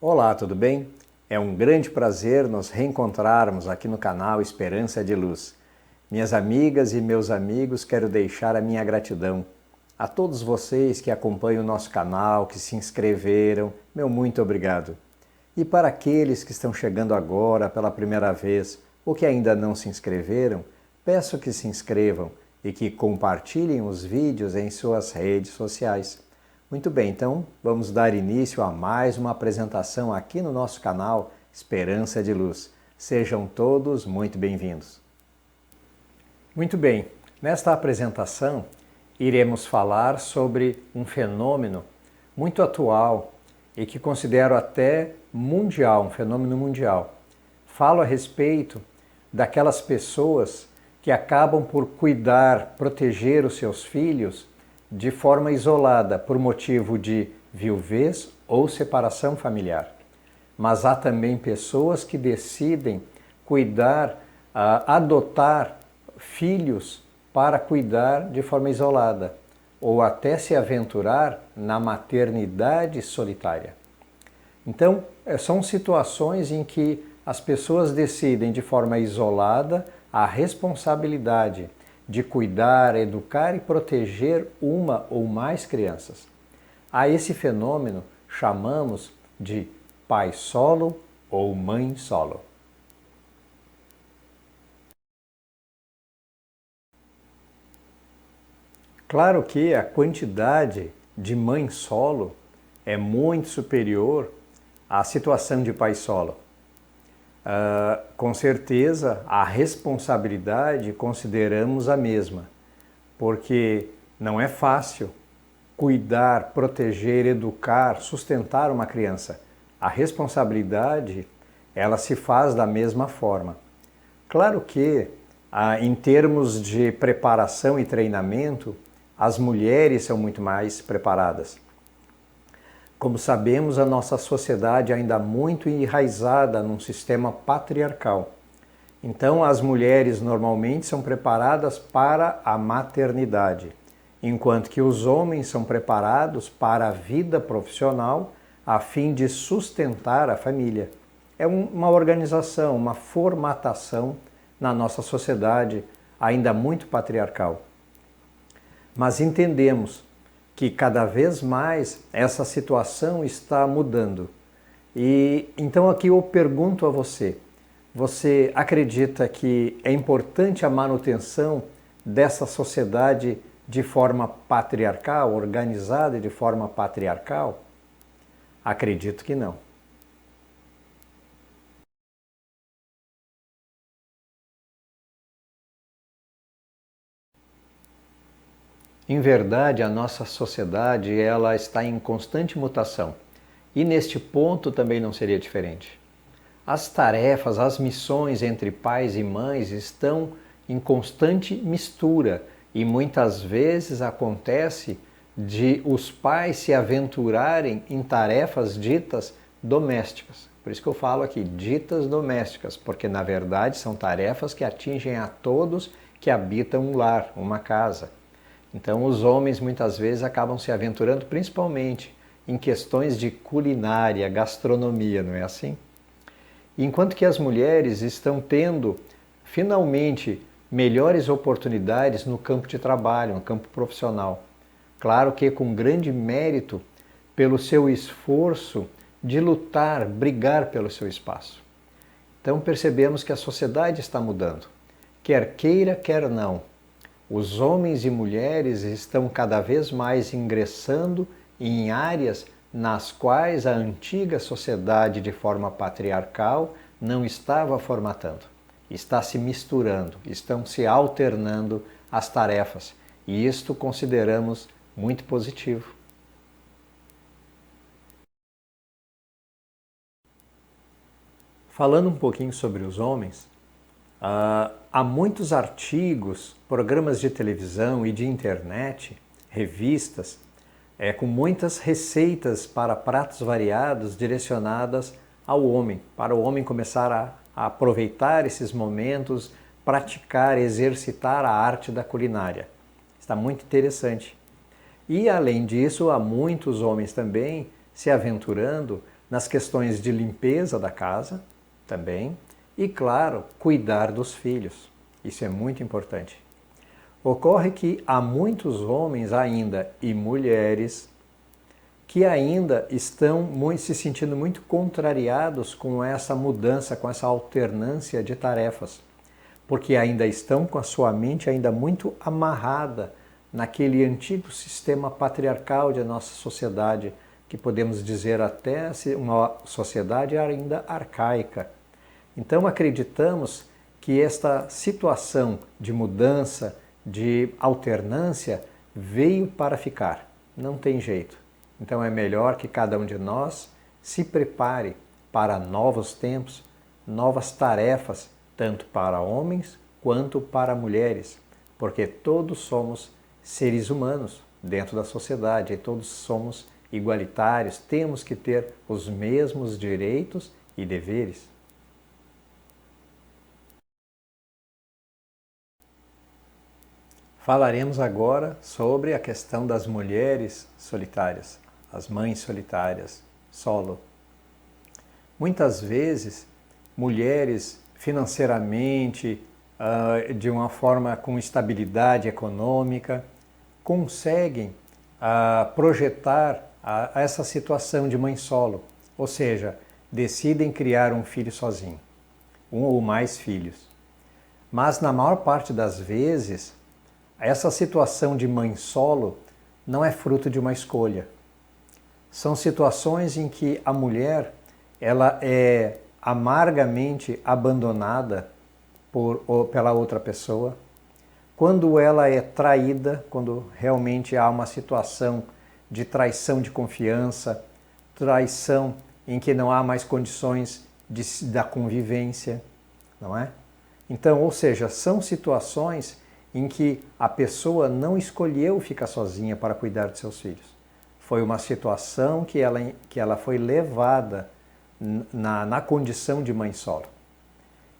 Olá, tudo bem? É um grande prazer nos reencontrarmos aqui no canal Esperança de Luz. Minhas amigas e meus amigos, quero deixar a minha gratidão a todos vocês que acompanham o nosso canal, que se inscreveram, meu muito obrigado. E para aqueles que estão chegando agora pela primeira vez ou que ainda não se inscreveram, peço que se inscrevam e que compartilhem os vídeos em suas redes sociais. Muito bem, então vamos dar início a mais uma apresentação aqui no nosso canal Esperança de Luz. Sejam todos muito bem-vindos. Muito bem, nesta apresentação iremos falar sobre um fenômeno muito atual e que considero até mundial, um fenômeno mundial. Falo a respeito daquelas pessoas que acabam por cuidar, proteger os seus filhos de forma isolada, por motivo de viuvez ou separação familiar. Mas há também pessoas que decidem cuidar, adotar filhos para cuidar de forma isolada, ou até se aventurar na maternidade solitária. Então, são situações em que as pessoas decidem de forma isolada a responsabilidade de cuidar, educar e proteger uma ou mais crianças. A esse fenômeno chamamos de pai solo ou mãe solo. Claro que a quantidade de mãe solo é muito superior à situação de pai solo. Com certeza, a responsabilidade consideramos a mesma, porque não é fácil cuidar, proteger, educar, sustentar uma criança. A responsabilidade, ela se faz da mesma forma. Claro que, em termos de preparação e treinamento, as mulheres são muito mais preparadas. Como sabemos, a nossa sociedade ainda muito enraizada num sistema patriarcal. Então, as mulheres normalmente são preparadas para a maternidade, enquanto que os homens são preparados para a vida profissional a fim de sustentar a família. É uma organização, uma formatação na nossa sociedade ainda muito patriarcal. Mas entendemos que cada vez mais essa situação está mudando. E então aqui eu pergunto a você, você acredita que é importante a manutenção dessa sociedade de forma patriarcal, organizada de forma patriarcal? Acredito que não. Em verdade, a nossa sociedade ela está em constante mutação e neste ponto também não seria diferente. As tarefas, as missões entre pais e mães estão em constante mistura e muitas vezes acontece de os pais se aventurarem em tarefas ditas domésticas. Por isso que eu falo aqui, ditas domésticas, porque na verdade são tarefas que atingem a todos que habitam um lar, uma casa. Então os homens muitas vezes acabam se aventurando principalmente em questões de culinária, gastronomia, não é assim? Enquanto que as mulheres estão tendo finalmente melhores oportunidades no campo de trabalho, no campo profissional. Claro que com grande mérito pelo seu esforço de lutar, brigar pelo seu espaço. Então percebemos que a sociedade está mudando, quer queira, quer não. Os homens e mulheres estão cada vez mais ingressando em áreas nas quais a antiga sociedade de forma patriarcal não estava formatando. Está se misturando, estão se alternando as tarefas e isto consideramos muito positivo. Falando um pouquinho sobre os homens, há muitos artigos, programas de televisão e de internet, revistas, com muitas receitas para pratos variados direcionadas ao homem, para o homem começar a aproveitar esses momentos, praticar, exercitar a arte da culinária. Está muito interessante. E além disso, há muitos homens também se aventurando nas questões de limpeza da casa também e, claro, cuidar dos filhos. Isso é muito importante. Ocorre que há muitos homens ainda e mulheres que ainda estão se sentindo muito contrariados com essa mudança, com essa alternância de tarefas, porque ainda estão com a sua mente ainda muito amarrada naquele antigo sistema patriarcal de nossa sociedade, que podemos dizer até uma sociedade ainda arcaica. Então acreditamos que esta situação de mudança, de alternância, veio para ficar. Não tem jeito. Então é melhor que cada um de nós se prepare para novos tempos, novas tarefas, tanto para homens quanto para mulheres, porque todos somos seres humanos dentro da sociedade e todos somos igualitários, temos que ter os mesmos direitos e deveres. Falaremos agora sobre a questão das mulheres solitárias, as mães solitárias, solo. Muitas vezes, mulheres financeiramente, de uma forma com estabilidade econômica, conseguem projetar essa situação de mãe solo, ou seja, decidem criar um filho sozinho, um ou mais filhos. Mas na maior parte das vezes, essa situação de mãe solo não é fruto de uma escolha. São situações em que a mulher ela é amargamente abandonada pela outra pessoa, quando ela é traída, quando realmente há uma situação de traição de confiança, traição em que não há mais condições da convivência, não é? Então, ou seja, são situações em que a pessoa não escolheu ficar sozinha para cuidar de seus filhos. Foi uma situação que ela foi levada na condição de mãe solo.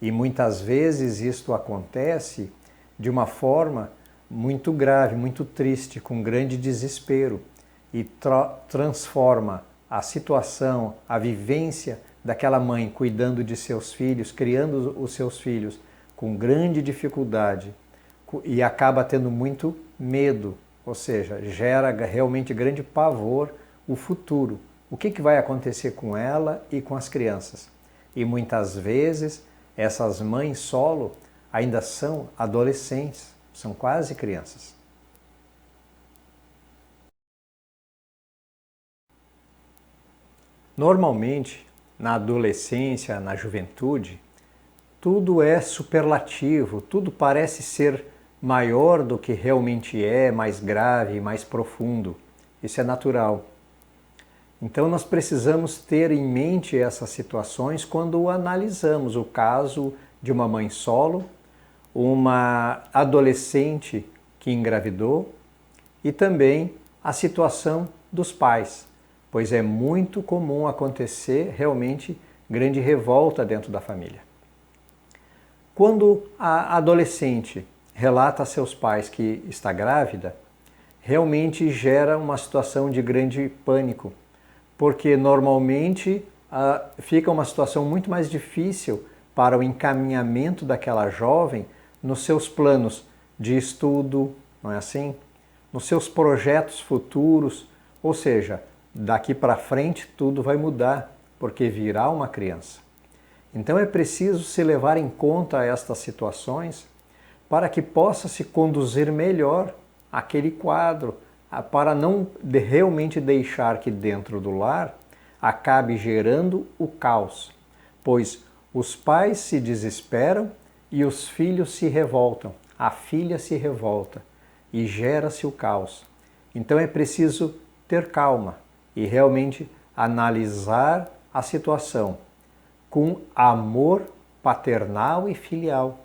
E muitas vezes isto acontece de uma forma muito grave, muito triste, com grande desespero e transforma a situação, a vivência daquela mãe cuidando de seus filhos, criando os seus filhos com grande dificuldade e acaba tendo muito medo, ou seja, gera realmente grande pavor o futuro. O que vai acontecer com ela e com as crianças? E muitas vezes essas mães solo ainda são adolescentes, são quase crianças. Normalmente, na adolescência, na juventude, tudo é superlativo, tudo parece ser maior do que realmente é, mais grave, mais profundo. Isso é natural. Então nós precisamos ter em mente essas situações quando analisamos o caso de uma mãe solo, uma adolescente que engravidou e também a situação dos pais, pois é muito comum acontecer realmente grande revolta dentro da família. Quando a adolescente relata a seus pais que está grávida, realmente gera uma situação de grande pânico, porque normalmente fica uma situação muito mais difícil para o encaminhamento daquela jovem nos seus planos de estudo, não é assim? Nos seus projetos futuros, ou seja, daqui para frente tudo vai mudar, porque virá uma criança. Então é preciso se levar em conta estas situações para que possa se conduzir melhor aquele quadro, para não realmente deixar que dentro do lar acabe gerando o caos, pois os pais se desesperam e os filhos se revoltam, a filha se revolta e gera-se o caos. Então é preciso ter calma e realmente analisar a situação com amor paternal e filial.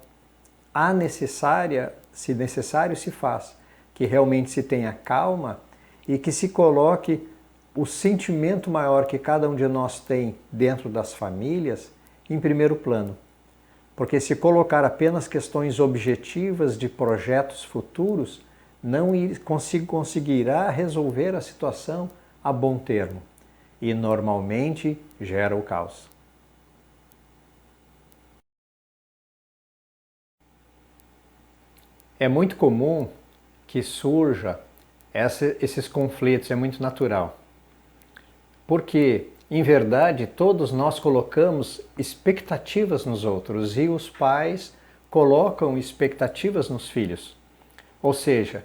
Se necessário se faz, que realmente se tenha calma e que se coloque o sentimento maior que cada um de nós tem dentro das famílias em primeiro plano. Porque se colocar apenas questões objetivas de projetos futuros, não conseguirá resolver a situação a bom termo. e normalmente gera o caos. É muito comum que surja esses conflitos, é muito natural. Porque, em verdade, todos nós colocamos expectativas nos outros e os pais colocam expectativas nos filhos. Ou seja,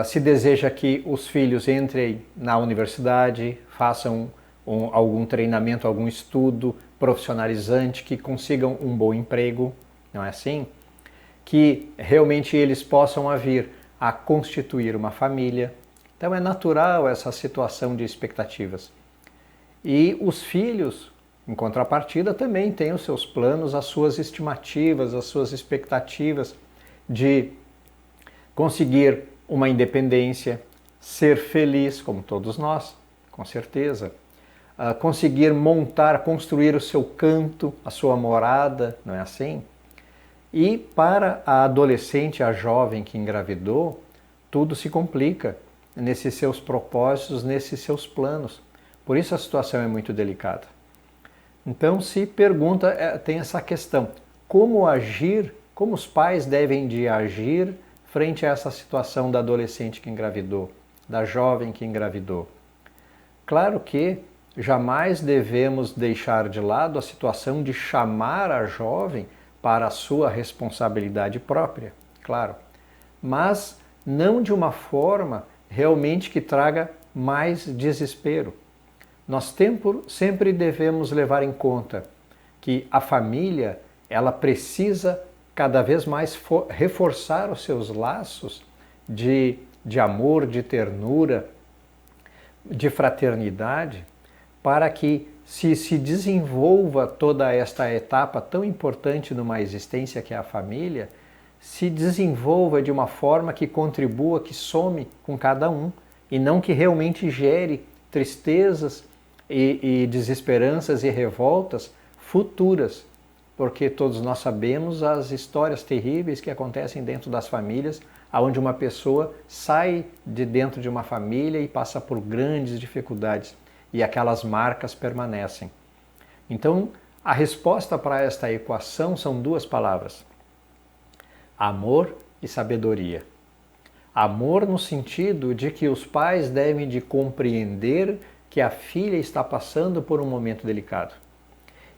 se deseja que os filhos entrem na universidade, façam algum treinamento, algum estudo profissionalizante, que consigam um bom emprego, não é assim? Que realmente eles possam vir a constituir uma família. Então é natural essa situação de expectativas. E os filhos, em contrapartida, também têm os seus planos, as suas estimativas, as suas expectativas de conseguir uma independência, ser feliz, como todos nós, com certeza, conseguir montar, construir o seu canto, a sua morada, não é assim? E para a adolescente, a jovem que engravidou, tudo se complica nesses seus propósitos, nesses seus planos. Por isso a situação é muito delicada. Então se pergunta, tem essa questão, como agir, como os pais devem de agir frente a essa situação da adolescente que engravidou, da jovem que engravidou. Claro que jamais devemos deixar de lado a situação de chamar a jovem para a sua responsabilidade própria, claro, mas não de uma forma realmente que traga mais desespero. Nós sempre devemos levar em conta que a família, ela precisa cada vez mais reforçar os seus laços de amor, de ternura, de fraternidade, para que se desenvolva toda esta etapa tão importante numa existência que é a família, se desenvolva de uma forma que contribua, que some com cada um, e não que realmente gere tristezas e desesperanças e revoltas futuras, porque todos nós sabemos as histórias terríveis que acontecem dentro das famílias, onde uma pessoa sai de dentro de uma família e passa por grandes dificuldades e aquelas marcas permanecem. Então, a resposta para esta equação são duas palavras: amor e sabedoria. Amor no sentido de que os pais devem de compreender que a filha está passando por um momento delicado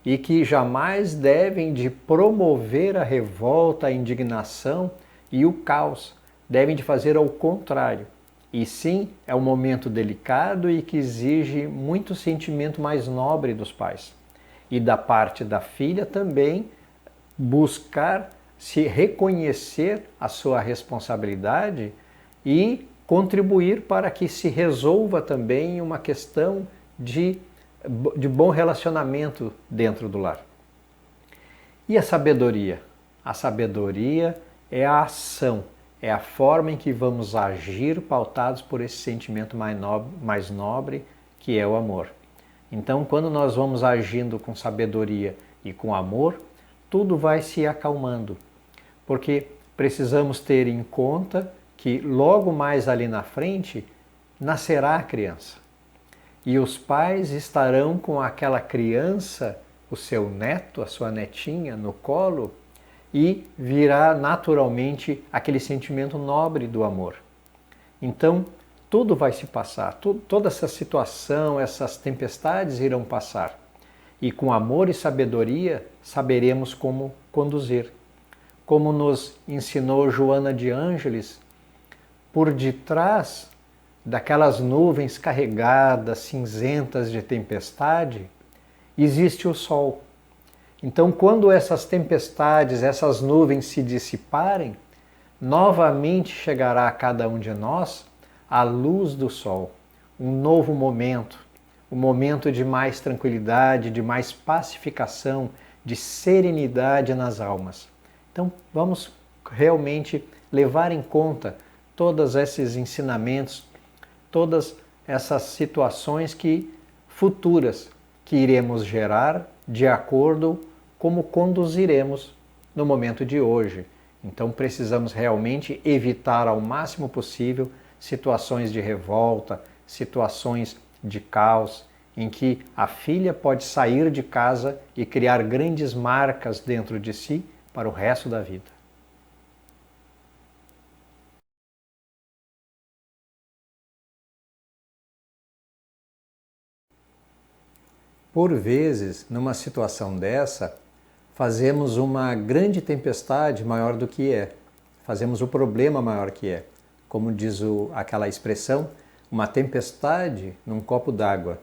e que jamais devem de promover a revolta, a indignação e o caos. Devem de fazer ao contrário. E sim, é um momento delicado e que exige muito sentimento mais nobre dos pais. E da parte da filha também buscar se reconhecer a sua responsabilidade e contribuir para que se resolva também uma questão de bom relacionamento dentro do lar. E a sabedoria? A sabedoria é a ação, é a forma em que vamos agir pautados por esse sentimento mais nobre, que é o amor. Então, quando nós vamos agindo com sabedoria e com amor, tudo vai se acalmando, porque precisamos ter em conta que logo mais ali na frente nascerá a criança. E os pais estarão com aquela criança, o seu neto, a sua netinha, no colo, e virá naturalmente aquele sentimento nobre do amor. Então, tudo vai se passar, toda essa situação, essas tempestades irão passar. E com amor e sabedoria saberemos como conduzir. Como nos ensinou Joana de Ângeles, por detrás daquelas nuvens carregadas, cinzentas de tempestade, existe o sol. Então, quando essas tempestades, essas nuvens se dissiparem, novamente chegará a cada um de nós a luz do sol, um novo momento, um momento de mais tranquilidade, de mais pacificação, de serenidade nas almas. Então, vamos realmente levar em conta todos esses ensinamentos, todas essas situações futuras que iremos gerar de acordo como conduziremos no momento de hoje. Então precisamos realmente evitar ao máximo possível situações de revolta, situações de caos. em que a filha pode sair de casa e criar grandes marcas dentro de si para o resto da vida. Por vezes, numa situação dessa, fazemos uma grande tempestade maior do que é. Fazemos o problema maior que é. Como diz aquela expressão, uma tempestade num copo d'água.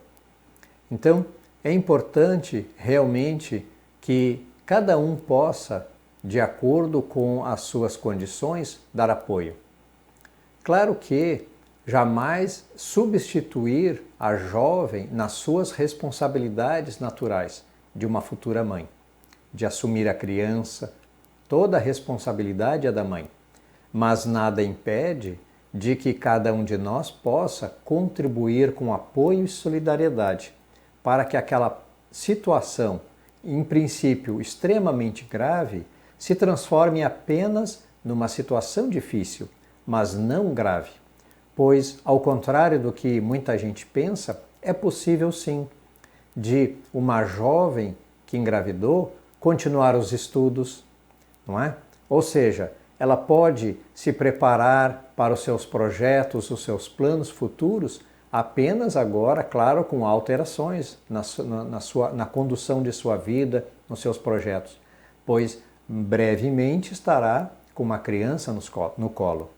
Então, é importante realmente que cada um possa, de acordo com as suas condições, dar apoio. Claro que jamais substituir a jovem nas suas responsabilidades naturais de uma futura mãe, de assumir a criança, toda a responsabilidade é da mãe, mas nada impede de que cada um de nós possa contribuir com apoio e solidariedade para que aquela situação, em princípio extremamente grave, se transforme apenas numa situação difícil, mas não grave. Pois, ao contrário do que muita gente pensa, é possível sim de uma jovem que engravidou continuar os estudos, não é? Ou seja, ela pode se preparar para os seus projetos, os seus planos futuros, apenas agora, claro, com alterações na condução de sua vida, nos seus projetos, pois brevemente estará com uma criança no colo.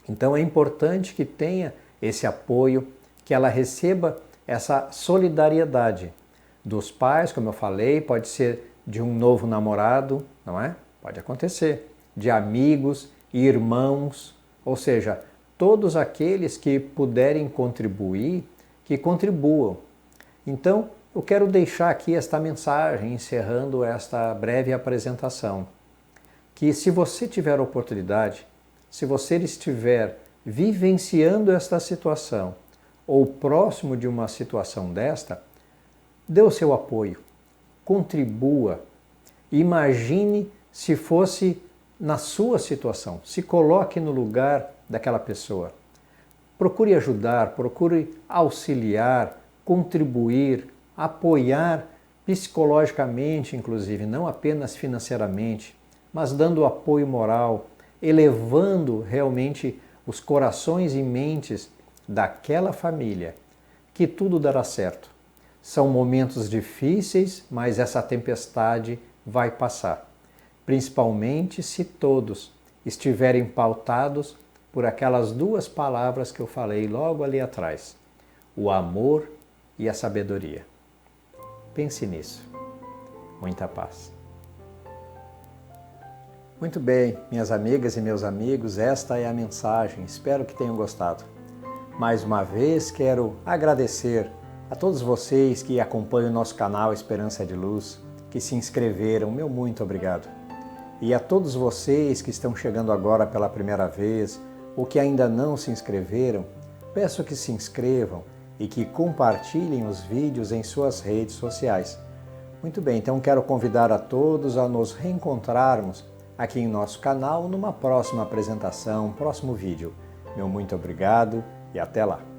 Então é importante que tenha esse apoio, que ela receba essa solidariedade dos pais, como eu falei, pode ser de um novo namorado, não é? Pode acontecer. De amigos, irmãos, ou seja, todos aqueles que puderem contribuir, que contribuam. Então, eu quero deixar aqui esta mensagem, encerrando esta breve apresentação, que se você tiver oportunidade, se você estiver vivenciando esta situação ou próximo de uma situação desta, dê o seu apoio, contribua, imagine se fosse na sua situação, se coloque no lugar daquela pessoa. Procure ajudar, procure auxiliar, contribuir, apoiar psicologicamente, inclusive, não apenas financeiramente, mas dando apoio moral, elevando realmente os corações e mentes daquela família, que tudo dará certo. São momentos difíceis, mas essa tempestade vai passar, principalmente se todos estiverem pautados por aquelas duas palavras que eu falei logo ali atrás: o amor e a sabedoria. Pense nisso. Muita paz. Muito bem, minhas amigas e meus amigos, esta é a mensagem. Espero que tenham gostado. Mais uma vez, quero agradecer a todos vocês que acompanham o nosso canal Esperança de Luz, que se inscreveram. Meu muito obrigado. E a todos vocês que estão chegando agora pela primeira vez ou que ainda não se inscreveram, peço que se inscrevam e que compartilhem os vídeos em suas redes sociais. Muito bem, então quero convidar a todos a nos reencontrarmos aqui em nosso canal numa próxima apresentação, próximo vídeo. Meu muito obrigado e até lá!